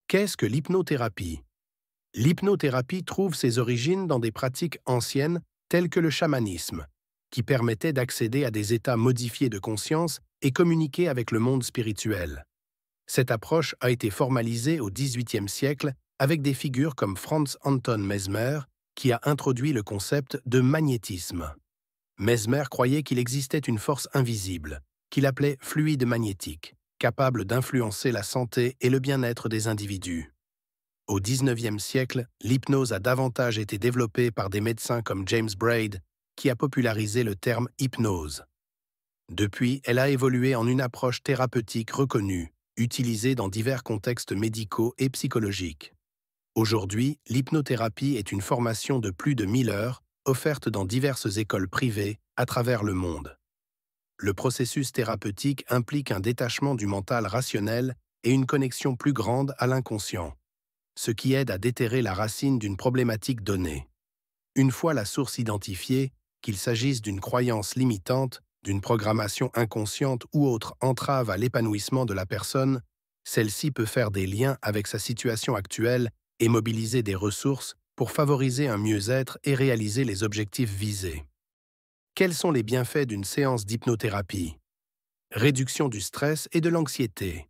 Qu'est-ce que l'hypnothérapie? L'hypnothérapie trouve ses origines dans des pratiques anciennes telles que le chamanisme, qui permettaient d'accéder à des états modifiés de conscience et communiquer avec le monde spirituel. Cette approche a été formalisée au XVIIIe siècle avec des figures comme Franz Anton Mesmer, qui a introduit le concept de magnétisme. Mesmer croyait qu'il existait une force invisible, qu'il appelait fluide magnétique, capable d'influencer la santé et le bien-être des individus. Au XIXe siècle, l'hypnose a davantage été développée par des médecins comme James Braid, qui a popularisé le terme hypnose. Depuis, elle a évolué en une approche thérapeutique reconnue, utilisée dans divers contextes médicaux et psychologiques. Aujourd'hui, l'hypnothérapie est une formation de plus de 1000 heures, offerte dans diverses écoles privées à travers le monde. Le processus thérapeutique implique un détachement du mental rationnel et une connexion plus grande à l'inconscient, ce qui aide à déterrer la racine d'une problématique donnée. Une fois la source identifiée, qu'il s'agisse d'une croyance limitante, d'une programmation inconsciente ou autre entrave à l'épanouissement de la personne, celle-ci peut faire des liens avec sa situation actuelle et mobiliser des ressources pour favoriser un mieux-être et réaliser les objectifs visés. Quels sont les bienfaits d'une séance d'hypnothérapie? Réduction du stress et de l'anxiété.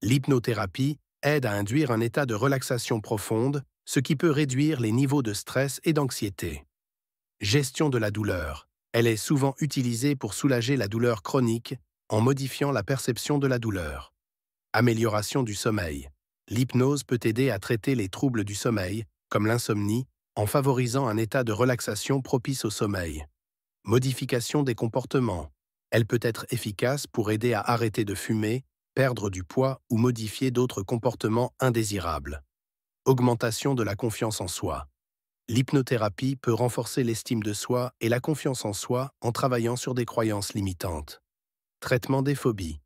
L'hypnothérapie aide à induire un état de relaxation profonde, ce qui peut réduire les niveaux de stress et d'anxiété. Gestion de la douleur. Elle est souvent utilisée pour soulager la douleur chronique en modifiant la perception de la douleur. Amélioration du sommeil. L'hypnose peut aider à traiter les troubles du sommeil, comme l'insomnie, en favorisant un état de relaxation propice au sommeil. Modification des comportements. Elle peut être efficace pour aider à arrêter de fumer, perdre du poids ou modifier d'autres comportements indésirables. Augmentation de la confiance en soi. L'hypnothérapie peut renforcer l'estime de soi et la confiance en soi en travaillant sur des croyances limitantes. Traitement des phobies.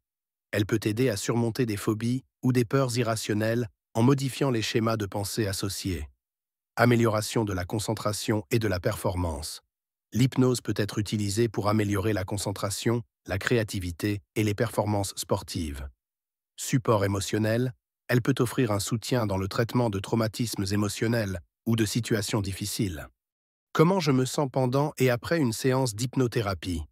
Elle peut aider à surmonter des phobies ou des peurs irrationnelles en modifiant les schémas de pensée associés. Amélioration de la concentration et de la performance. L'hypnose peut être utilisée pour améliorer la concentration, la créativité et les performances sportives. Support émotionnel. Elle peut offrir un soutien dans le traitement de traumatismes émotionnels ou de situations difficiles. Comment je me sens pendant et après une séance d'hypnothérapie?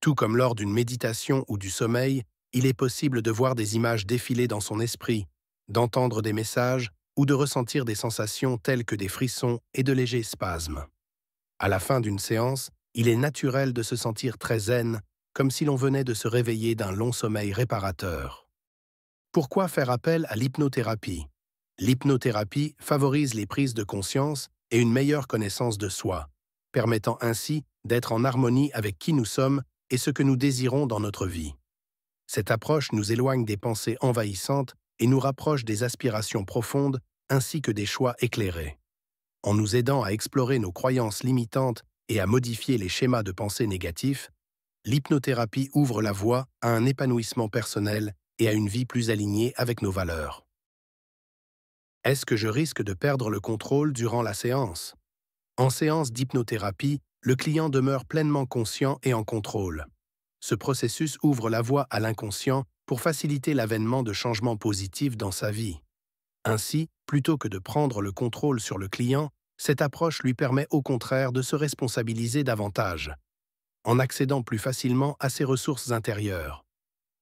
Tout comme lors d'une méditation ou du sommeil, il est possible de voir des images défiler dans son esprit, d'entendre des messages ou de ressentir des sensations telles que des frissons et de légers spasmes. À la fin d'une séance, il est naturel de se sentir très zen, comme si l'on venait de se réveiller d'un long sommeil réparateur. Pourquoi faire appel à l'hypnothérapie? L'hypnothérapie favorise les prises de conscience et une meilleure connaissance de soi, permettant ainsi d'être en harmonie avec qui nous sommes et ce que nous désirons dans notre vie. Cette approche nous éloigne des pensées envahissantes et nous rapproche des aspirations profondes ainsi que des choix éclairés. En nous aidant à explorer nos croyances limitantes et à modifier les schémas de pensée négatifs, l'hypnothérapie ouvre la voie à un épanouissement personnel et à une vie plus alignée avec nos valeurs. Est-ce que je risque de perdre le contrôle durant la séance? En séance d'hypnothérapie, le client demeure pleinement conscient et en contrôle. Ce processus ouvre la voie à l'inconscient pour faciliter l'avènement de changements positifs dans sa vie. Ainsi, plutôt que de prendre le contrôle sur le client, cette approche lui permet au contraire de se responsabiliser davantage, en accédant plus facilement à ses ressources intérieures.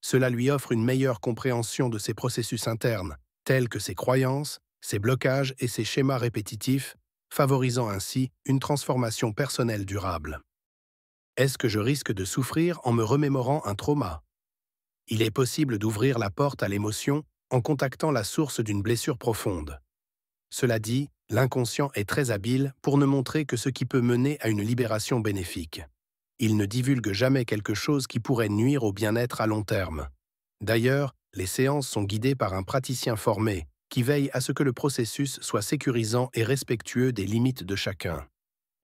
Cela lui offre une meilleure compréhension de ses processus internes, tels que ses croyances, ses blocages et ses schémas répétitifs, favorisant ainsi une transformation personnelle durable. Est-ce que je risque de souffrir en me remémorant un trauma? Il est possible d'ouvrir la porte à l'émotion en contactant la source d'une blessure profonde. Cela dit, l'inconscient est très habile pour ne montrer que ce qui peut mener à une libération bénéfique. Il ne divulgue jamais quelque chose qui pourrait nuire au bien-être à long terme. D'ailleurs, les séances sont guidées par un praticien formé qui veille à ce que le processus soit sécurisant et respectueux des limites de chacun.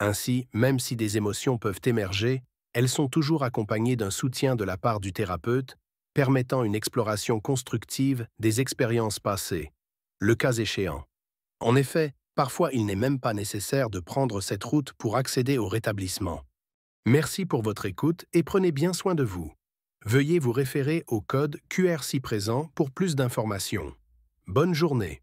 Ainsi, même si des émotions peuvent émerger, elles sont toujours accompagnées d'un soutien de la part du thérapeute, permettant une exploration constructive des expériences passées, le cas échéant. En effet, parfois il n'est même pas nécessaire de prendre cette route pour accéder au rétablissement. Merci pour votre écoute et prenez bien soin de vous. Veuillez vous référer au code QR ci présent pour plus d'informations. Bonne journée.